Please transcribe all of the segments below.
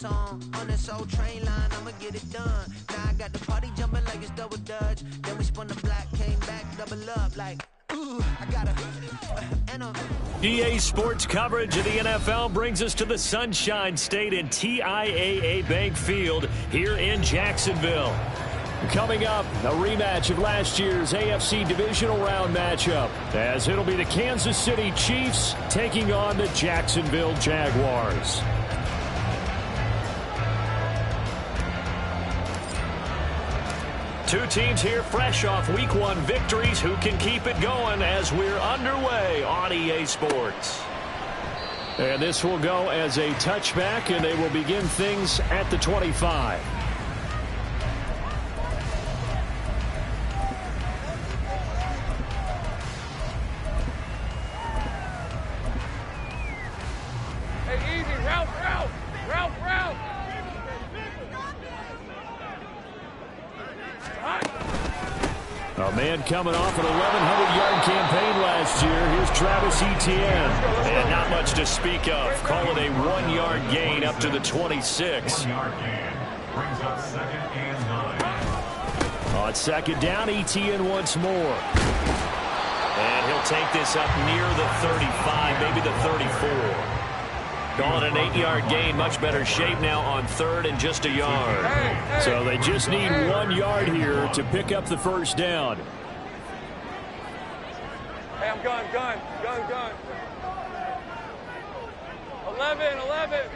On this old train line, I'ma get it done. Now I got the party jumping like it's double dutch. Then we spun the block, came back, double up like, ooh, I gotta, EA Sports coverage of the NFL brings us to the Sunshine State and TIAA Bank Field here in Jacksonville. Coming up, a rematch of last year's AFC Divisional Round matchup, as it'll be the Kansas City Chiefs taking on the Jacksonville Jaguars. Two teams here fresh off Week 1 victories. Who can keep it going as we're underway on EA Sports? And this will go as a touchback, and they will begin things at the 25. A man coming off an 1,100-yard campaign last year. Here's Travis Etienne. And not much to speak of. Call it a 1-yard gain up to the 26. On second down, Etienne once more. And he'll take this up near the 35, maybe the 34. Calling an 8-yard gain, much better shape now on third and just a yard. So they just need 1 yard here to pick up the first down. Hey, I'm gun. 11.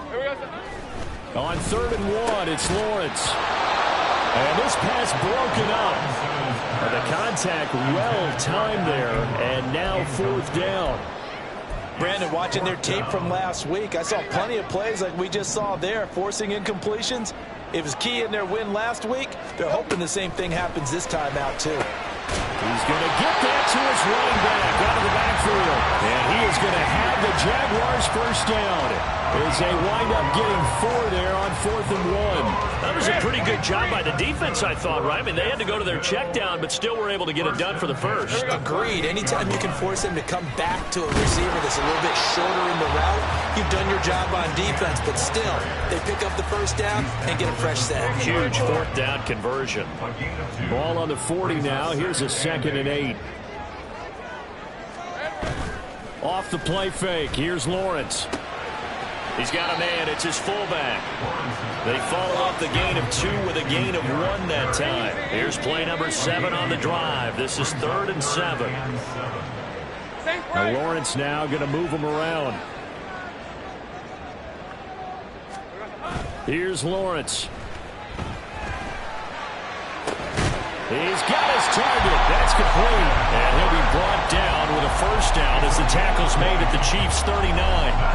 Here we go. On 3rd and 1, it's Lawrence. And this pass broken up. The contact well timed there, and now 4th down. Brandon, watching their tape from last week, I saw plenty of plays like we just saw there, forcing incompletions. It was key in their win last week. They're hoping the same thing happens this time out, too. He's going to get that to his running back out of the backfield. And he is going to have the Jaguars first down as they wind up getting 4 there on 4th and 1. That was a pretty good job by the defense, I thought, right? I mean, they had to go to their check down, but still were able to get it done for the first. Agreed. Anytime you can force them to come back to a receiver that's a little bit shorter in the route, you've done your job on defense. But still, they pick up the first down and get a fresh set. Huge 4th down conversion. Ball on the 40 now. Here's a 2nd and 8. Off the play fake. Here's Lawrence. He's got a man. It's his fullback. They follow up the gain of 2 with a gain of 1 that time. Here's play number 7 on the drive. This is 3rd and 7. Now Lawrence now going to move him around. Here's Lawrence. He's got his target. That's complete. And he'll be brought down with a first down as the tackle's made at the Chiefs' 39.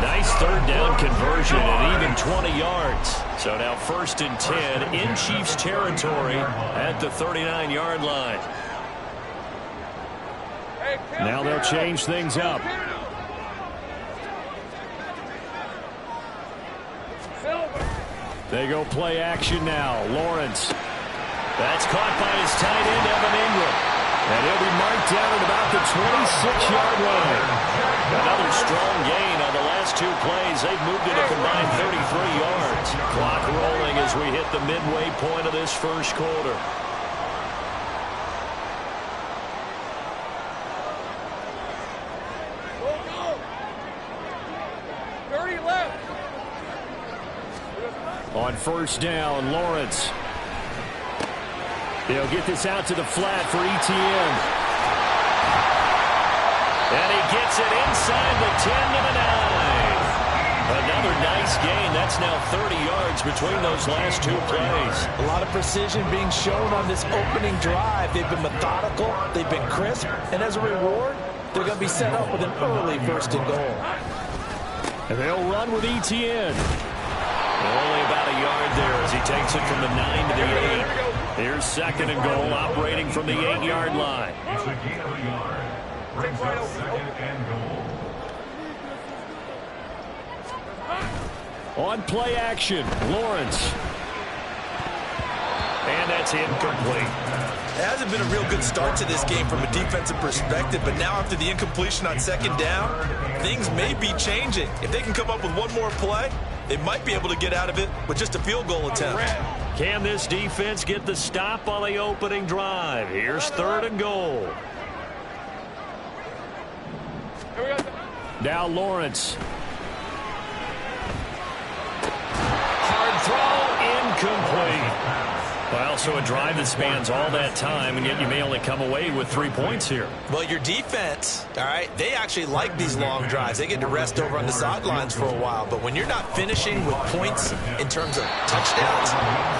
Nice 3rd down conversion and even 20 yards. So now 1st and 10 in Chiefs territory at the 39-yard line. Now they'll change things up. They go play action now. Lawrence. That's caught by his tight end, Evan Ingram. And he'll be marked down at about the 26-yard line. Another strong gain on the last 2 plays. They've moved it a combined 33 yards. Clock rolling as we hit the midway point of this first quarter. On first down, Lawrence. He'll get this out to the flat for Etienne. And he gets it inside the 10 to the 9. Another nice gain. That's now 30 yards between those last 2 plays. A lot of precision being shown on this opening drive. They've been methodical. They've been crisp. And as a reward, they're going to be set up with an early 1st and goal. And they'll run with Etienne. Only about a yard there as he takes it from the 9 to the 8. Here's 2nd and goal, operating from the 8-yard line. It's a gain of a yard. Brings up 2nd and goal. On play action, Lawrence. And that's incomplete. It hasn't been a real good start to this game from a defensive perspective, but now after the incompletion on second down, things may be changing. If they can come up with one more play, they might be able to get out of it with just a field goal attempt. Can this defense get the stop on the opening drive? Here's 3rd and goal. Now Lawrence. Hard throw, incomplete. Well, so a drive that spans all that time, and yet you may only come away with 3 points here. Well, your defense, all right, they actually like these long drives. They get to rest over on the sidelines for a while. But when you're not finishing with points in terms of touchdowns,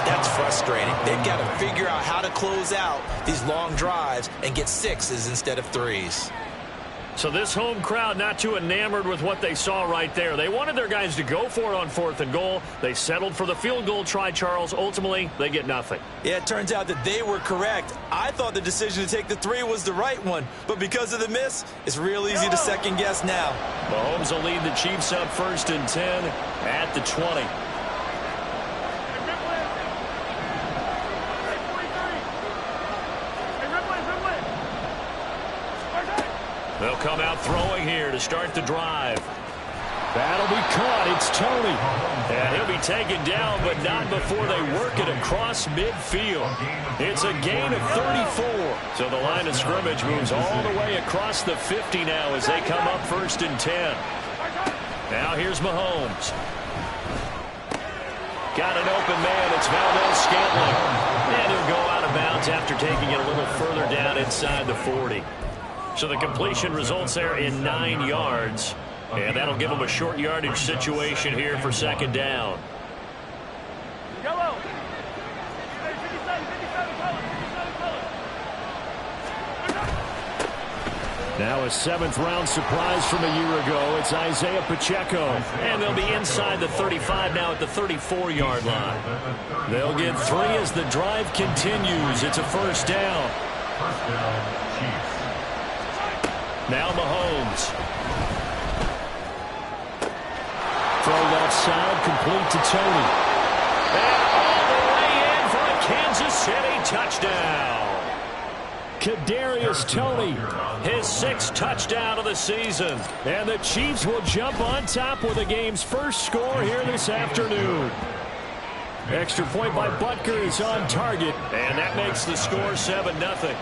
that's frustrating. They've got to figure out how to close out these long drives and get 6s instead of 3s. So this home crowd not too enamored with what they saw right there. They wanted their guys to go for it on 4th and goal. They settled for the field goal try, Charles. Ultimately, they get nothing. Yeah, it turns out that they were correct. I thought the decision to take the 3 was the right one, but because of the miss, it's real easy to second guess now. Mahomes will lead the Chiefs up 1st and 10 at the 20. They'll come out throwing here to start the drive. That'll be caught. It's Tony. And he'll be taken down, but not before they work it across midfield. It's a gain of 34. So the line of scrimmage moves all the way across the 50 now as they come up 1st and 10. Now here's Mahomes. Got an open man. It's Valdez-Scantling. And he'll go out of bounds after taking it a little further down inside the 40. So the completion results there in 9 yards. And that'll give them a short yardage situation here for 2nd down. Now a 7th-round surprise from a year ago. It's Isaiah Pacheco. And they'll be inside the 35 now at the 34-yard line. They'll get 3 as the drive continues. It's a 1st down. First down, Chiefs. Now Mahomes. Throw left side, complete to Tony. And all the way in for a Kansas City touchdown. Kadarius Toney, his 6th touchdown of the season. And the Chiefs will jump on top with the game's first score here this afternoon. Extra point by Butker is on target, and that makes the score 7-0.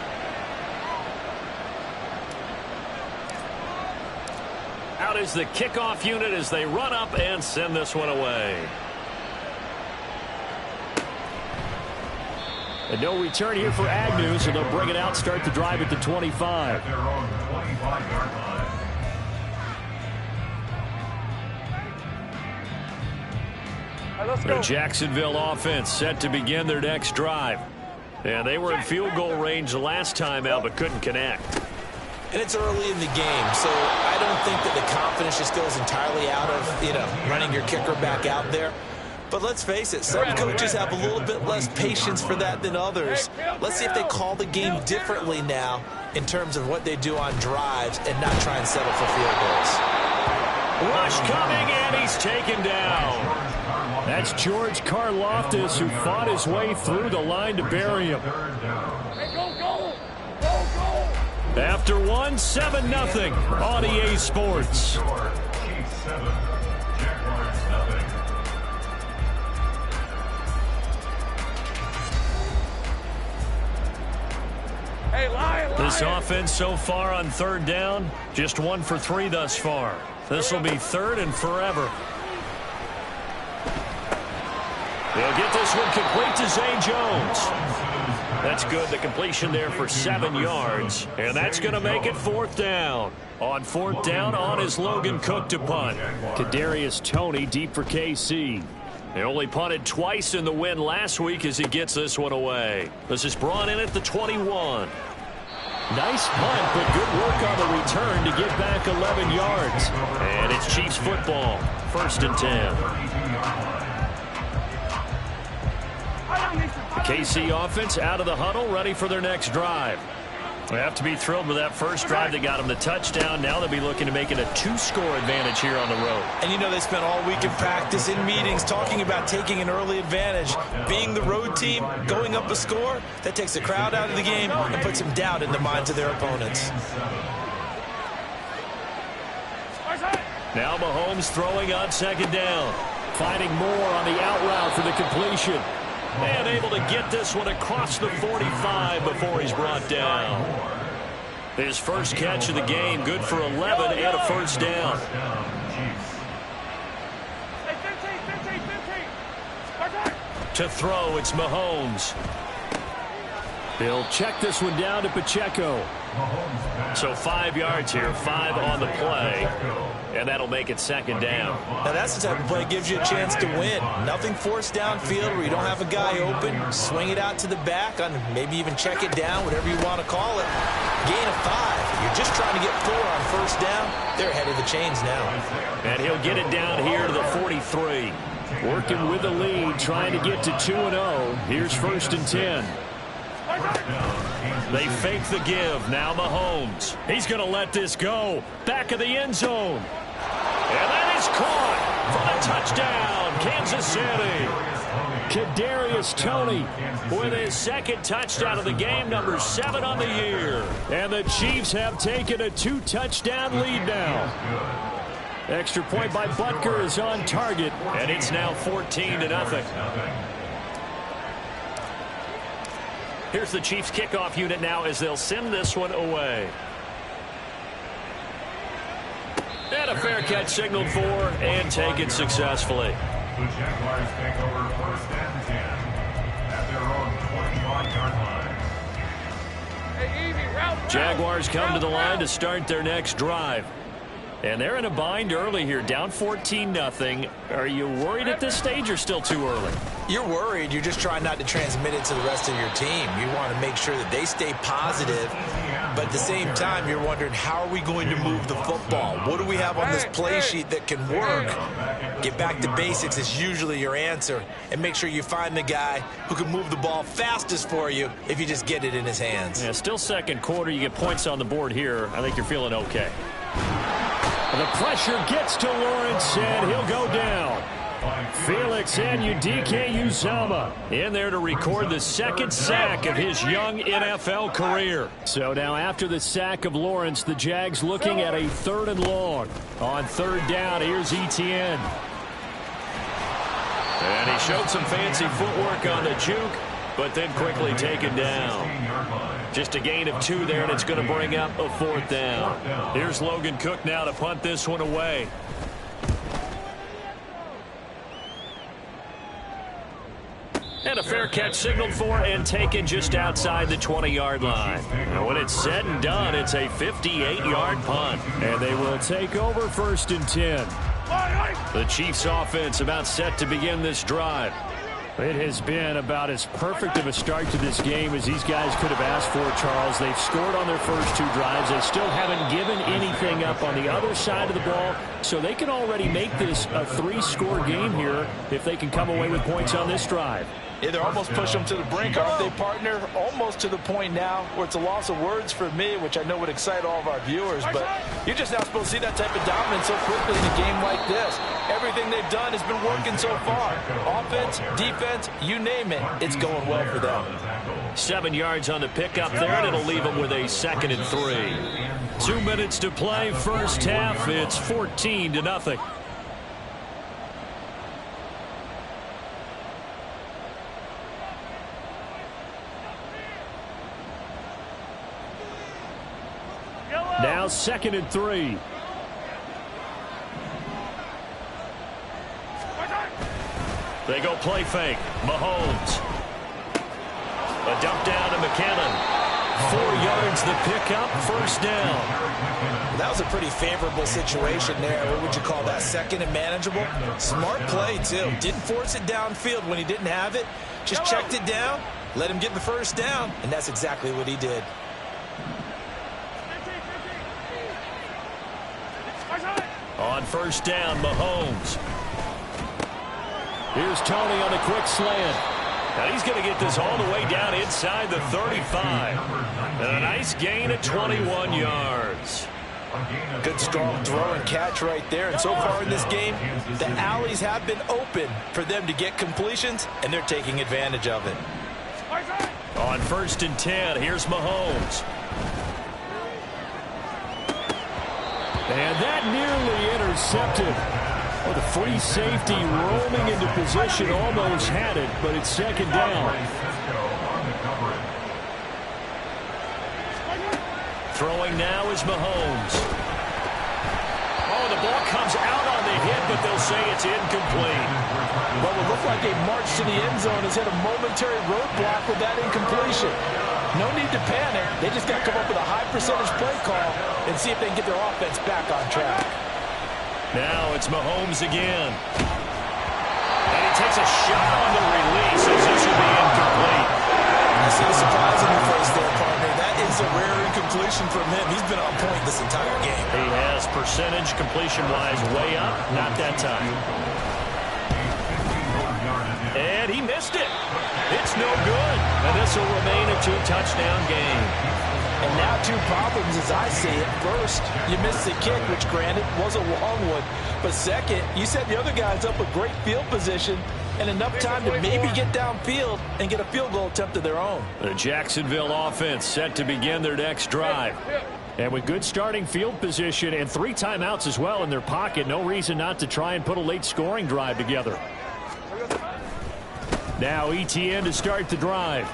Out is the kickoff unit as they run up and send this one away. And no return here for Agnew, so they'll bring it out, start the drive at the 25. At their own 25-yard line. Let's go. The Jacksonville offense set to begin their next drive. And they were in field goal range the last time out, but couldn't connect. And it's early in the game, so I don't think that the confidence just goes entirely out of, running your kicker back out there. But let's face it, some coaches have a little bit less patience for that than others. Let's see if they call the game differently now in terms of what they do on drives and not try and settle for field goals. Rush coming, and he's taken down. That's George Karlaftis, who fought his way through the line to bury him. After 7-0 on EA Sports. Chiefs 7, Jaguars nothing. Hey, Lion. This offense so far on 3rd down, just 1 for 3 thus far. This will be 3rd and forever. They'll get this one complete to Zay Jones. That's good. The completion there for 7 yards. And that's going to make it 4th down. On 4th down, on is Logan Cook to punt. Kadarius Toney deep for KC. They only punted twice in the win last week as he gets this one away. This is brought in at the 21. Nice punt, but good work on the return to get back 11 yards. And it's Chiefs football. 1st and 10. The KC offense out of the huddle, ready for their next drive. We have to be thrilled with that first drive that got them the touchdown. Now they'll be looking to make it a 2-score advantage here on the road. And you know they spent all week in practice, in meetings, talking about taking an early advantage. Being the road team, going up a score, that takes the crowd out of the game and puts some doubt in the minds of their opponents. Now Mahomes throwing on second down. Finding more on the out route for the completion. And able to get this one across the 45 before he's brought down. His first catch of the game, good for 11 and a first down. To throw, it's Mahomes. He'll check this one down to Pacheco. So 5 yards here, 5 on the play. And that'll make it second down. Now that's the type of play that gives you a chance to win. Nothing forced downfield where you don't have a guy open. Swing it out to the back, on maybe even check it down, whatever you want to call it. Gain of 5. You're just trying to get 4 on first down. They're ahead of the chains now. And he'll get it down here to the 43. Working with the lead, trying to get to 2-0. Here's 1st and 10. They fake the give. Now Mahomes. He's going to let this go. Back of the end zone. And that is caught for the touchdown, Kansas City. Kadarius Toney with his second touchdown of the game, number 7 on the year. And the Chiefs have taken a 2-touchdown lead now. Extra point by Butker is on target, and it's now 14-0. Here's the Chiefs kickoff unit now as they'll send this one away. And a fair catch signaled for and taken successfully. The Jaguars take over 1st and 10 at their own 21-yard line. Jaguars come to the line to start their next drive. And they're in a bind early here, down 14-0. Are you worried at this stage or still too early? You're worried. You're just trying not to transmit it to the rest of your team. You want to make sure that they stay positive. But at the same time, you're wondering, how are we going to move the football? What do we have on this play sheet that can work? Get back to basics is usually your answer. And make sure you find the guy who can move the ball fastest for you if you just get it in his hands. Yeah, still second quarter. You get points on the board here. I think you're feeling okay. The pressure gets to Lawrence, and he'll go down. Felix Anudike-Uzomah in there to record the second sack of his young NFL career. So now after the sack of Lawrence, the Jags looking at a 3rd and long. On 3rd down, here's Etienne. And he showed some fancy footwork on the juke, but then quickly taken down. Just a gain of 2 there, and it's going to bring up a 4th down. Here's Logan Cook now to punt this one away. And a fair catch signaled for and taken just outside the 20-yard line. And when it's said and done, it's a 58-yard punt. And they will take over 1st and 10. The Chiefs offense about set to begin this drive. It has been about as perfect of a start to this game as these guys could have asked for, Charles. They've scored on their first 2 drives. They still haven't given anything up on the other side of the ball, so they can already make this a 3-score game here if they can come away with points on this drive. Yeah, they're almost pushing them to the brink, aren't they, partner? Almost to the point now where it's a loss of words for me, which I know would excite all of our viewers, but you're just not supposed to see that type of dominance so quickly in a game like this. Everything they've done has been working so far. Offense, defense, you name it, it's going well for them. 7 yards on the pickup there, and it'll leave them with a 2nd and 3. 2 minutes to play, first half. It's 14-0. Now 2nd and 3. They go play fake. Mahomes. A dump down to McKinnon. 4 yards the pickup, 1st down. That was a pretty favorable situation there. What would you call that? 2nd and manageable? Smart play, too. Didn't force it downfield when he didn't have it. Just checked it down, let him get the 1st down, and that's exactly what he did. On 1st down, Mahomes. Here's Toney on a quick slant. Now he's going to get this all the way down inside the 35. And a nice gain of 21 yards. Good strong throw and catch right there. And so far in this game, the alleys have been open for them to get completions, and they're taking advantage of it. On 1st and 10, here's Mahomes. And that nearly intercepted. Well, the free safety roaming into position almost had it, but it's 2nd down. Throwing now is Mahomes. Oh, the ball comes out on the hit, but they'll say it's incomplete. Well, it looked like a march to the end zone has hit a momentary roadblock with that incompletion. No need to panic. They just got to come up with a high percentage play call and see if they can get their offense back on track. Now it's Mahomes again. And he takes a shot on the release as this will be incomplete. I see the surprise in your face there, partner. That is a rare incompletion from him. He's been on point this entire game. He has percentage completion-wise way up. Not that time. And he missed it. It's no good. And this will remain a 2-touchdown game. And now 2 problems as I see it. First, you missed the kick, which granted was a long one. But second, you set the other guys up with great field position and enough time to maybe get downfield and get a field goal attempt of their own. The Jacksonville offense set to begin their next drive. And with good starting field position and 3 timeouts as well in their pocket, no reason not to try and put a late scoring drive together. Now ETN to start the drive.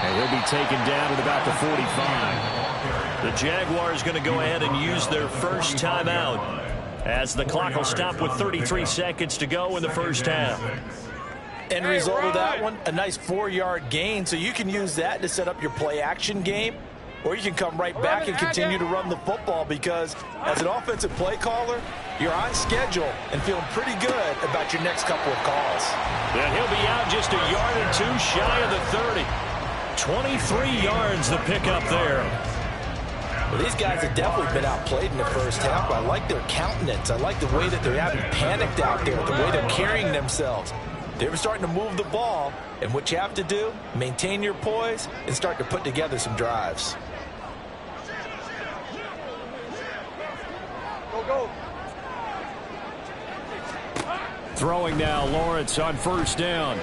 And he'll be taken down at about the 45. The Jaguars going to go ahead and use their first timeout as the clock will stop with 33 seconds to go in the first half. End result of that one, a nice 4-yard gain, so you can use that to set up your play-action game, or you can come right back and continue to run the football because as an offensive play caller, you're on schedule and feeling pretty good about your next couple of calls. And he'll be out just a yard or 2 shy of the 30. 23 yards the pickup there. Well, these guys have definitely been outplayed in the first half. I like their countenance. I like the way that they haven't panicked out there, the way they're carrying themselves. They're starting to move the ball, and what you have to do, maintain your poise and start to put together some drives. Go. Throwing now, Lawrence on 1st down.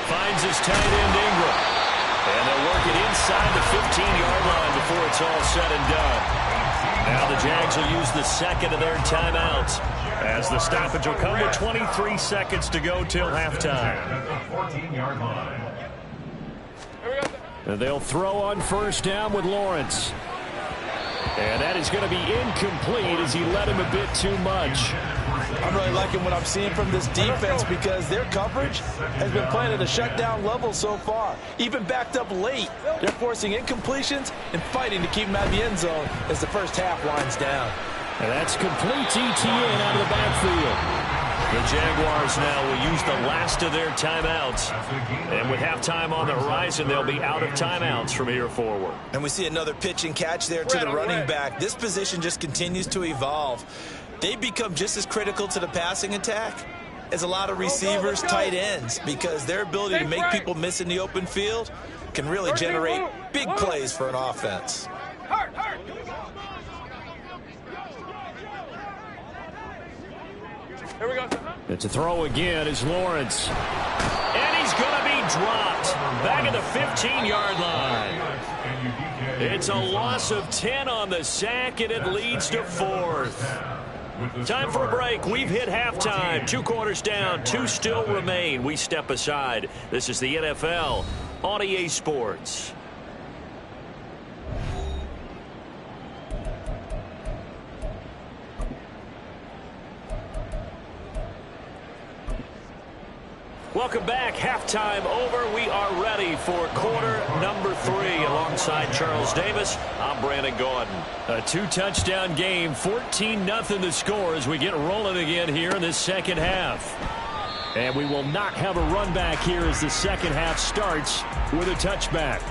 Finds his tight end Ingram. And they'll work it inside the 15-yard line before it's all said and done. Now the Jags will use the 2nd of their timeouts as the stoppage will come with 23 seconds to go till halftime. And they'll throw on 1st down with Lawrence. And that is going to be incomplete as he led him a bit too much. I'm really liking what I'm seeing from this defense because their coverage has been playing at a shutdown level so far. Even backed up late, they're forcing incompletions and fighting to keep them out of the end zone as the first half winds down. And that's complete ETN out of the backfield. The Jaguars now will use the last of their timeouts. And with halftime on the horizon, they'll be out of timeouts from here forward. And we see another pitch and catch there to the running back. This position just continues to evolve. They've become just as critical to the passing attack as a lot of receivers, tight ends, because their ability to make people miss in the open field can really generate big plays for an offense. Here we go. It's a throw again is Lawrence. And he's going to be dropped back at the 15-yard line. It's a loss of 10 on the sack, and it leads to 4th. Time for a break. We've hit halftime. 2 quarters down. 2 still remain. We step aside. This is the NFL on EA Sports. Welcome back. Halftime over. We are ready for quarter number 3. Alongside Charles Davis, I'm Brandon Gordon. A 2-touchdown game, 14-0 the score as we get rolling again here in this second half. And we will not have a run back here as the second half starts with a touchback.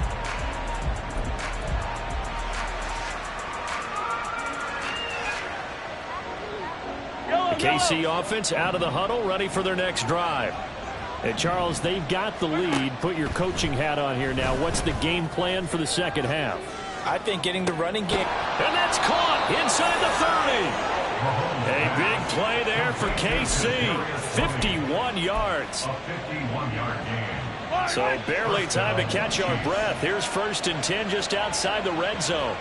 The KC offense out of the huddle, ready for their next drive. Hey, Charles, they've got the lead. Put your coaching hat on here now. What's the game plan for the second half? I think getting the running game. And that's caught inside the 30. A big play there for KC. 51 yards. A 51-yard gain. So barely time to catch our breath. Here's 1st and 10 just outside the red zone.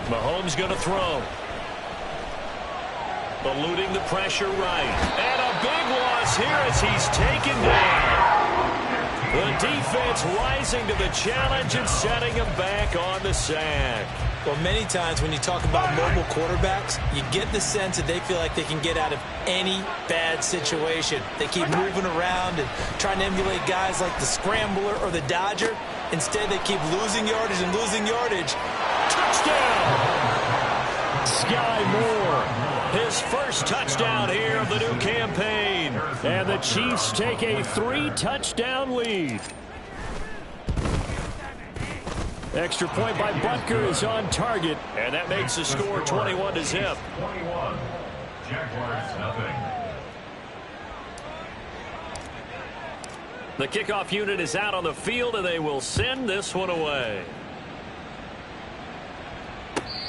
Mahomes going to throw. Eluding the pressure right. And a big loss here as he's taken down. The defense rising to the challenge and setting him back on the sack. Well, many times when you talk about mobile quarterbacks, you get the sense that they feel like they can get out of any bad situation. They keep moving around and trying to emulate guys like the Scrambler or the Dodger. Instead, they keep losing yardage and losing yardage. Touchdown! Sky Moore, his first touchdown here of the new campaign. And the Chiefs take a 3-touchdown lead. Extra point by Butker is on target, and that makes the score 21-0. 21. Jaguars nothing. The kickoff unit is out on the field, and they will send this one away.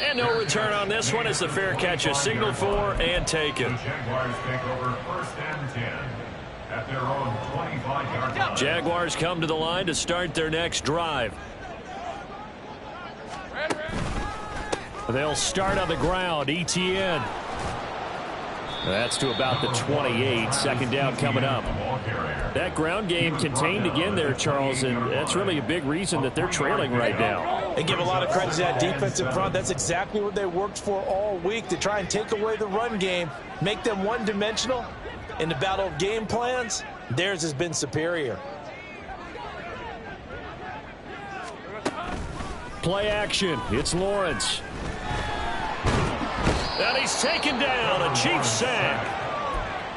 And no return on this one as the fair catch is signaled for and taken. The Jaguars take over 1st and 10 at their own 25-yard line. Jaguars come to the line to start their next drive. They'll start on the ground. ETN. That's to about the 28. Second down coming up. That ground game contained again there, Charles, and that's really a big reason that they're trailing right now. They give a lot of credit to that defensive front. That's exactly what they worked for all week, to try and take away the run game, make them one-dimensional. In the battle of game plans, theirs has been superior. Play action. It's Lawrence. And he's taken down. A Chiefs sack.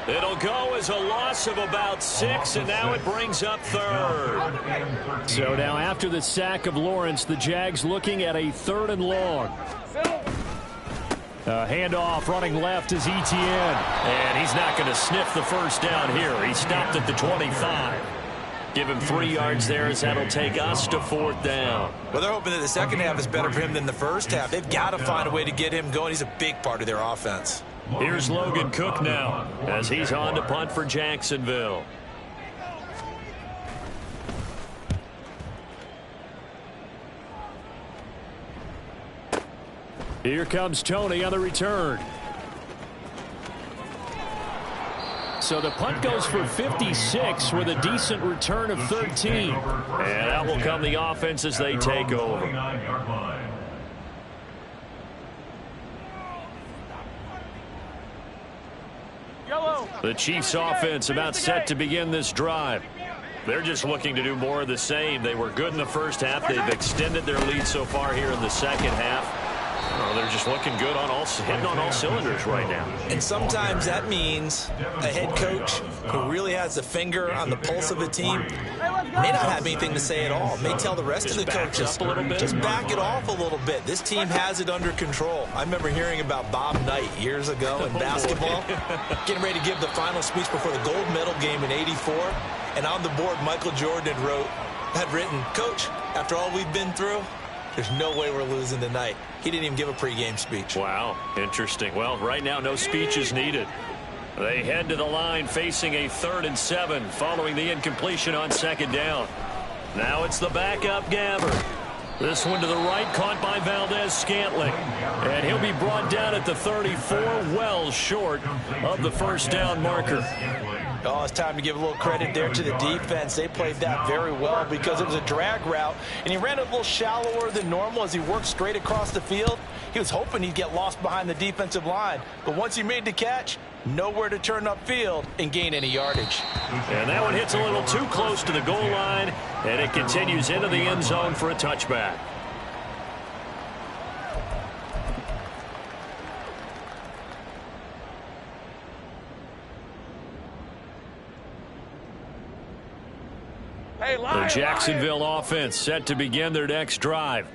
It'll go as a loss of about 6, and now it brings up 3rd. So now after the sack of Lawrence, the Jags looking at a 3rd and long. Handoff running left is ETN. And he's not going to sniff the first down here. He stopped at the 25. Give him 3 yards there as that'll take us to 4th down. Well, they're hoping that the second half is better for him than the first half. They've got to find a way to get him going. He's a big part of their offense. Here's Logan Cook now as he's on to punt for Jacksonville. Here comes Tony on the return. So the punt goes for 56 with a decent return of 13. And out will come the offense as they take over. The Chiefs offense about set to begin this drive. They're just looking to do more of the same. They were good in the first half. They've extended their lead so far here in the second half. Oh, they're just looking good on hitting on all cylinders right now. And sometimes that means a head coach who really has a finger on the pulse of a team may not have anything to say at all. May tell the rest of the coaches, just back it off a little bit. This team has it under control. I remember hearing about Bob Knight years ago in basketball, getting ready to give the final speech before the gold medal game in '84. And on the board, Michael Jordan had written, "Coach, after all we've been through, there's no way we're losing tonight." He didn't even give a pregame speech. Wow, interesting. Well, right now, no speech is needed. They head to the line facing a 3rd and 7 following the incompletion on second down. Now it's the backup Gabbard. This one to the right, caught by Valdez-Scantling. And he'll be brought down at the 34, well short of the first down marker. Oh, it's time to give a little credit there to the defense. They played that very well because it was a drag route, and he ran a little shallower than normal as he worked straight across the field. He was hoping he'd get lost behind the defensive line, but once he made the catch, nowhere to turn upfield and gain any yardage. And that one hits a little too close to the goal line, and it continues into the end zone for a touchback. The Jacksonville offense set to begin their next drive.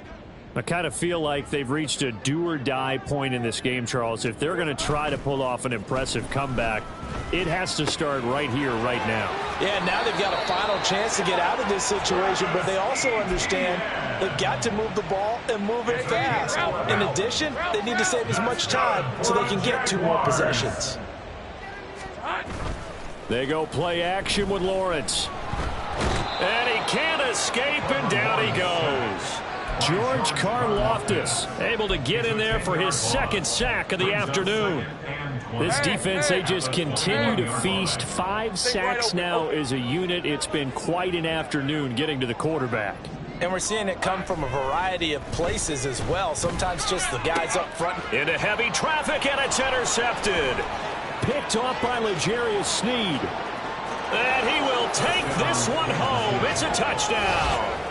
I kind of feel like they've reached a do-or-die point in this game, Charles. If they're going to try to pull off an impressive comeback, it has to start right here, right now. Yeah, now they've got a final chance to get out of this situation, but they also understand they've got to move the ball and move it fast. In addition, they need to save as much time so they can get 2 more possessions. They go play action with Lawrence. And he can't escape, and down he goes. George Karlaftis able to get in there for his 2nd sack of the afternoon. This defense, they just continue to feast. 5 sacks now as a unit. It's been quite an afternoon getting to the quarterback. And we're seeing it come from a variety of places as well. Sometimes just the guys up front. Into heavy traffic, and it's intercepted. Picked off by L'Jarius Sneed. And he will take this one home. It's a touchdown.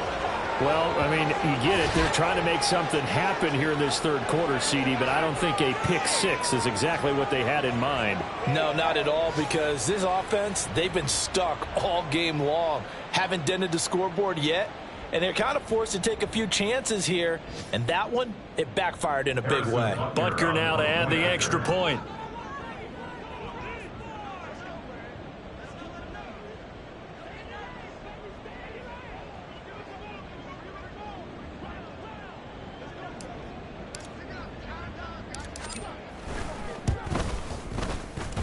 Well, I mean, you get it. They're trying to make something happen here in this 3rd quarter, CD, but I don't think a pick 6 is exactly what they had in mind. No, not at all, because this offense, they've been stuck all game long. Haven't dented the scoreboard yet, and they're kind of forced to take a few chances here, and that one, it backfired in a big way. Butker now to add the extra point.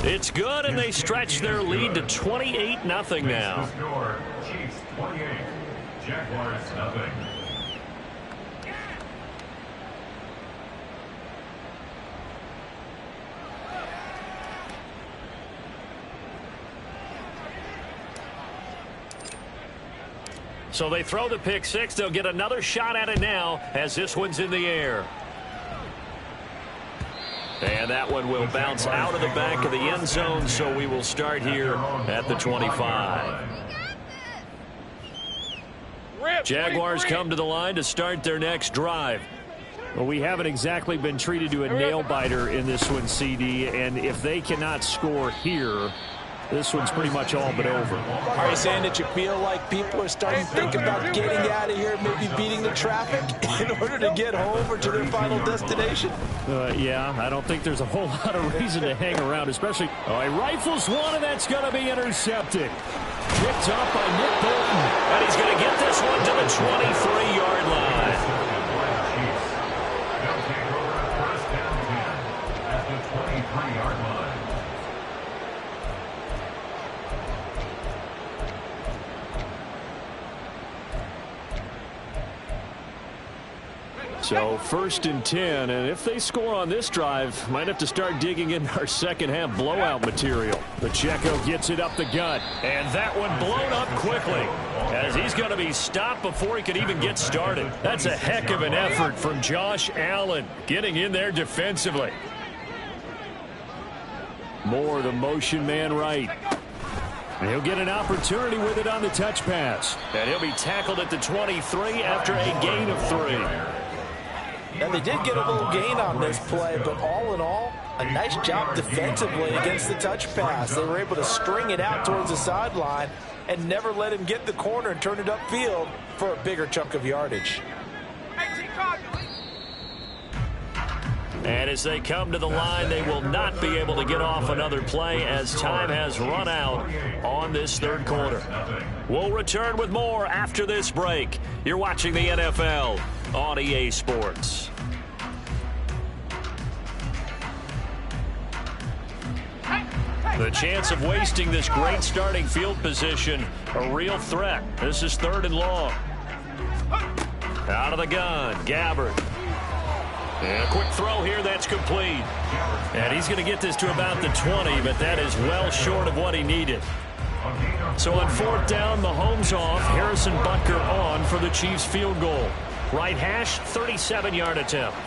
It's good, and they stretch their lead to 28-0 now. Chiefs 28, Jaguars 0. So they throw the pick 6. They'll get another shot at it now as this one's in the air. And that one will bounce out of the back of the end zone, so we will start here at the 25. Jaguars come to the line to start their next drive. Well, we haven't exactly been treated to a nail-biter in this one, CD, and if they cannot score here, this one's pretty much all but over. Are you saying that you feel like people are starting to think about getting out of here, maybe beating the traffic in order to get home or to their final destination? Yeah, I don't think there's a whole lot of reason to hang around, especially. Oh, he rifles one, and that's going to be intercepted. Picked up by Nick Bolton. And he's going to get this one to the 23-yard line. They'll take over a 1st down 10 at the 23-yard line. So 1st and 10, and if they score on this drive, might have to start digging in our second-half blowout material. Pacheco gets it up the gut, and that one blown up quickly as he's going to be stopped before he could even get started. That's a heck of an effort from Josh Allen getting in there defensively. Moore, the motion man right. And he'll get an opportunity with it on the touch pass. And he'll be tackled at the 23 after a gain of 3. And they did get a little gain on this play, but all in all, a nice job defensively against the touch pass. They were able to string it out towards the sideline and never let him get the corner and turn it upfield for a bigger chunk of yardage. And as they come to the line, they will not be able to get off another play as time has run out on this 3rd quarter. We'll return with more after this break. You're watching the NFL on EA Sports. The chance of wasting this great starting field position, a real threat. This is 3rd and long. Out of the gun, Gabbard. And a quick throw here, that's complete. And he's going to get this to about the 20, but that is well short of what he needed. So on 4th down, Mahomes off, Harrison Butker on for the Chiefs field goal. Right hash, 37-yard attempt.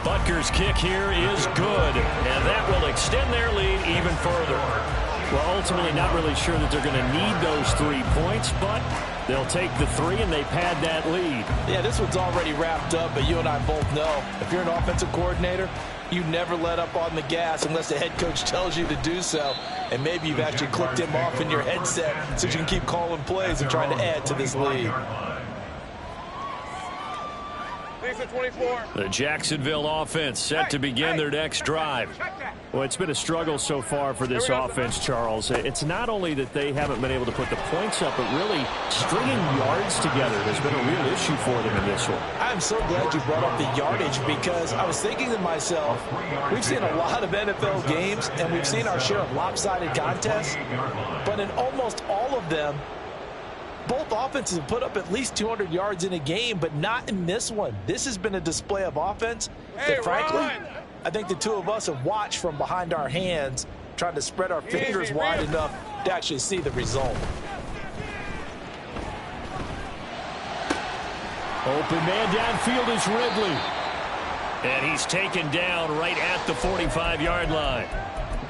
Butker's kick here is good, and that will extend their lead even further. Well, ultimately not really sure that they're going to need those 3 points, but they'll take the 3 and they pad that lead. Yeah, this one's already wrapped up, but you and I both know if you're an offensive coordinator, you never let up on the gas unless the head coach tells you to do so. And maybe you've actually clicked him off in your headset so you can keep calling plays and trying to add to this lead. The Jacksonville offense set to begin their next drive. Well, it's been a struggle so far for this offense, Charles. It's not only that they haven't been able to put the points up, but really stringing yards together has been a real issue for them in this one. I'm so glad you brought up the yardage, because I was thinking to myself, we've seen a lot of NFL games, and we've seen our share of lopsided contests, but in almost all of them, both offenses have put up at least 200 yards in a game, but not in this one. This has been a display of offense that, frankly, I think the two of us have watched from behind our hands, trying to spread our fingers wide enough to actually see the result. Open man downfield is Ridley. And he's taken down right at the 45-yard line.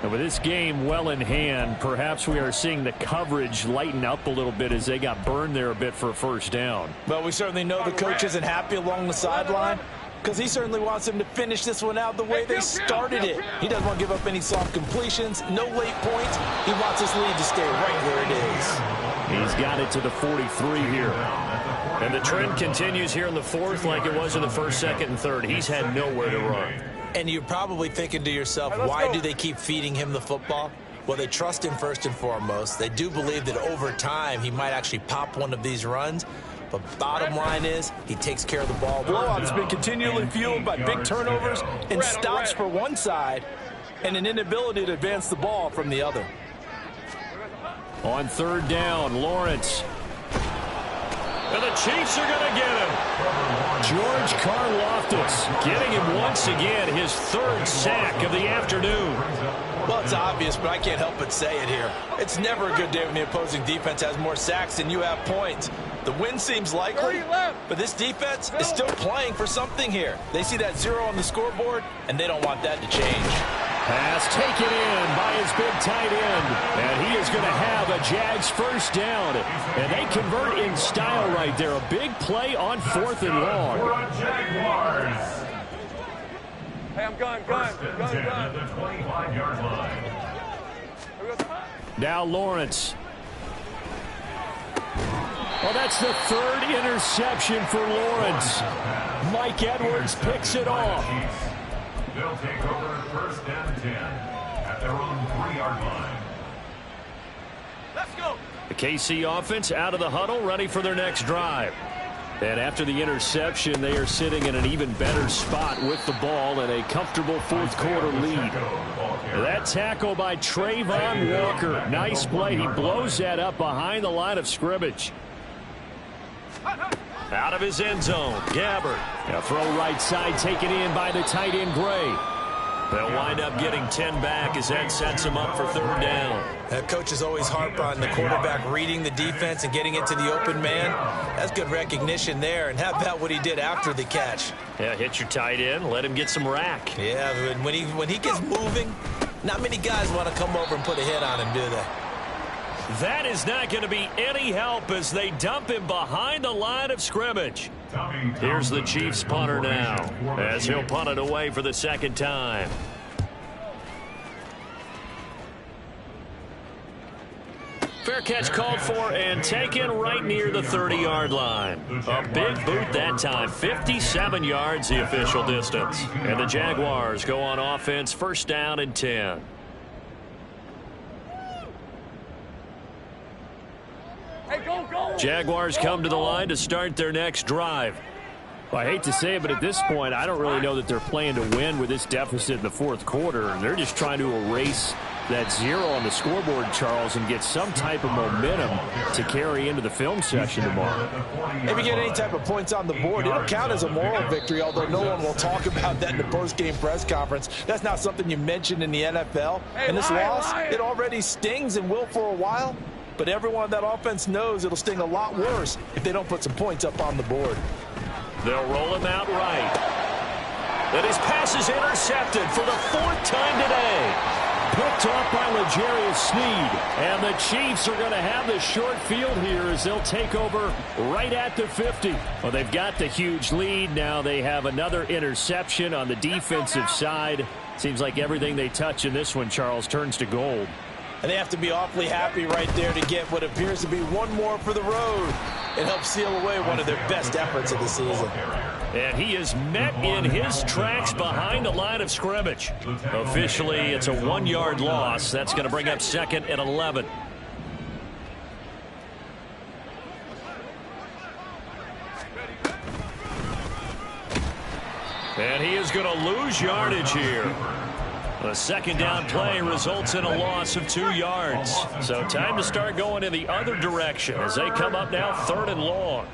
And with this game well in hand, perhaps we are seeing the coverage lighten up a little bit as they got burned there a bit for a first down. Well, we certainly know the coach isn't happy along the sideline, because he certainly wants them to finish this one out the way they started it. He doesn't want to give up any soft completions, no late points. He wants this lead to stay right where it is. He's got it to the 43 here. And the trend continues here in the fourth like it was in the first, second, and third. He's had nowhere to run. And you're probably thinking to yourself, why do they keep feeding him the football? Well, they trust him first and foremost. They do believe that over time he might actually pop one of these runs. But bottom line is, he takes care of the ball. Blowout has been continually fueled by big turnovers and stops for one side and an inability to advance the ball from the other. On third down, Lawrence. And the Chiefs are going to get him. George Karlaftis getting him once again, his third sack of the afternoon. Well, it's obvious, but I can't help but say it here. It's never a good day when the opposing defense has more sacks than you have points. The win seems likely, but this defense is still playing for something here. They see that 0 on the scoreboard, and they don't want that to change. Pass taken in by his big tight end. And he is going to have a Jags first down. And they convert in style right there. A big play on fourth and long. Hey, I'm gone. The 25-yard line. Now Lawrence. Well, that's the third interception for Lawrence. Mike Edwards picks it off. They'll take over first and 10 at their own 3-yard line. Let's go. The KC offense out of the huddle, ready for their next drive. And after the interception, they are sitting in an even better spot with the ball and a comfortable fourth quarter lead. That tackle by Trayvon Walker. Nice play. He blows that up behind the line of scrimmage. Out of his end zone, Gabbard. A throw right side taken in by the tight end Gray. They'll wind up getting 10 back as that sets him up for third down. Coaches always harp on the quarterback reading the defense and getting it to the open man. That's good recognition there. And how about what he did after the catch? Yeah, hit your tight end, let him get some rack. Yeah, when he gets moving, not many guys want to come over and put a hit on him, do they? That is not going to be any help as they dump him behind the line of scrimmage. Here's the Chiefs punter now as he'll punt it away for the second time. Fair catch called for and taken right near the 30-yard line. A big boot that time. 57 yards the official distance. And the Jaguars go on offense, first down and 10. Hey, go. Jaguars come to the line to start their next drive. Well, I hate to say it, but at this point, I don't really know that they're playing to win with this deficit in the fourth quarter. They're just trying to erase that 0 on the scoreboard, Charles, and get some type of momentum to carry into the film session tomorrow. If you get any type of points on the board, it'll count as a moral victory, although no one will talk about that in the post-game press conference. That's not something you mentioned in the NFL. And this loss, it already stings and will for a while. But everyone on that offense knows it'll sting a lot worse if they don't put some points up on the board. They'll roll him out right. And his pass is intercepted for the 4th time today. picked off by L'Jarius Sneed. And the Chiefs are going to have the short field here as they'll take over right at the 50. Well, they've got the huge lead. Now they have another interception on the defensive side. Seems like everything they touch in this one, Charles, turns to gold. And they have to be awfully happy right there to get what appears to be one more for the road and help seal away one of their best efforts of the season. And he is met in his tracks behind the line of scrimmage. Officially, it's a 1-yard loss. That's going to bring up 2nd and 11. And he is going to lose yardage here. The second down play results in a loss of 2 yards. So time to start going in the other direction as they come up now 3rd and long.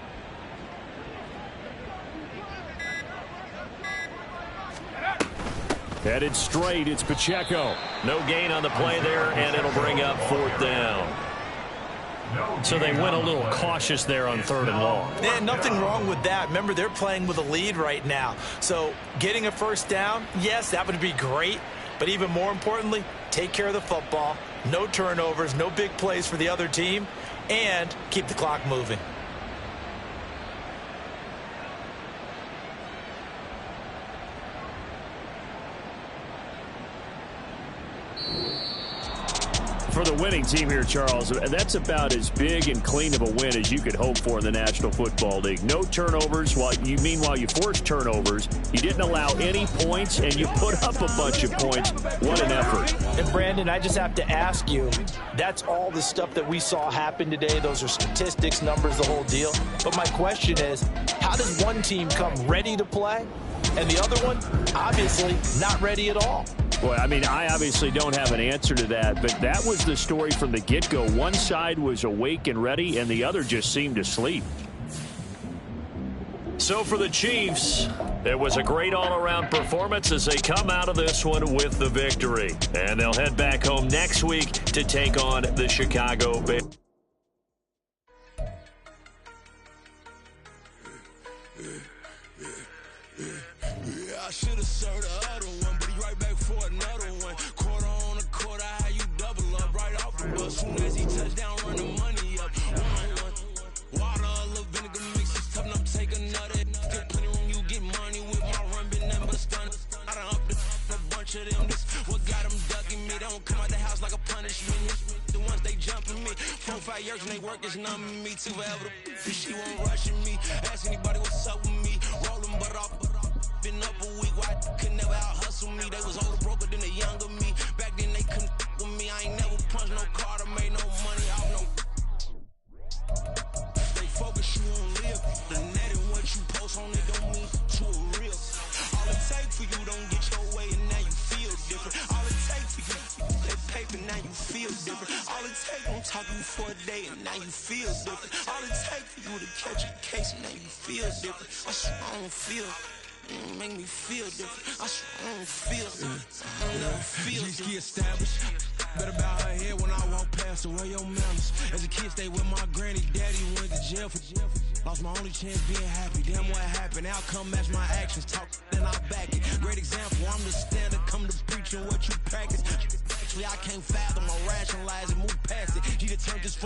Headed straight, it's Pacheco. No gain on the play there, and it'll bring up 4th down. So they went a little cautious there on 3rd and long. Yeah, nothing wrong with that. Remember, they're playing with a lead right now. So getting a first down, yes, that would be great. But even more importantly, take care of the football. No turnovers, no big plays for the other team, and keep the clock moving. For the winning team here, Charles, that's about as big and clean of a win as you could hope for in the National Football League. No turnovers. Meanwhile, you forced turnovers. You didn't allow any points, and you put up a bunch of points. What an effort. And, Brandon, I just have to ask you, that's all the stuff that we saw happen today. Those are statistics, numbers, the whole deal. But my question is, how does one team come ready to play, and the other one, obviously, not ready at all? Boy, I mean, I obviously don't have an answer to that, but that was the story from the get-go. One side was awake and ready, and the other just seemed asleep. So for the Chiefs, it was a great all-around performance as they come out of this one with the victory. And they'll head back home next week to take on the Chicago Bears. I should have served the other one, but he right back for another one. Quarter on a quarter, how you double up right off the bus. Soon as he touch down, run the money up. 1-on-1. Water, a little vinegar mix, it's tough enough to take another. Get plenty when you get money with my run, been nothing but a stun. I done up a bunch of them. This what got them ducking me. They don't come out the house like a punishment. The ones they jumping me. 4-5 years when they work, it's numbing me. Too forever. She won't rushing me. Ask anybody what's up with me. Rolling butter off. Been up a week, why could never out hustle me? They was older, broker than the younger me. Back then they couldn't with me. I ain't never punched no card or made no money off no. They focus, you on live. The net and what you post on it don't mean to a real. All it take for you don't get your way and now you feel different. All it take for you, that paper now you feel different. All it take don't talk you for a day and now you feel different. All it take for you to catch a case and now you feel different. I swear I don't feel. Make me feel different. I swear I don't feel. I don't never feel different. G-ski established. Better bow her head when I walk past her. Where your manners? As a kid, stayed with my granny. Daddy went to jail for jail. Lost my only chance being happy. Damn what happened. Outcome match my actions. Talk then I back it. Great example. I'm the standard. Come to preaching what you practice. Actually, I can't fathom or rationalize and move past it. She just turned this.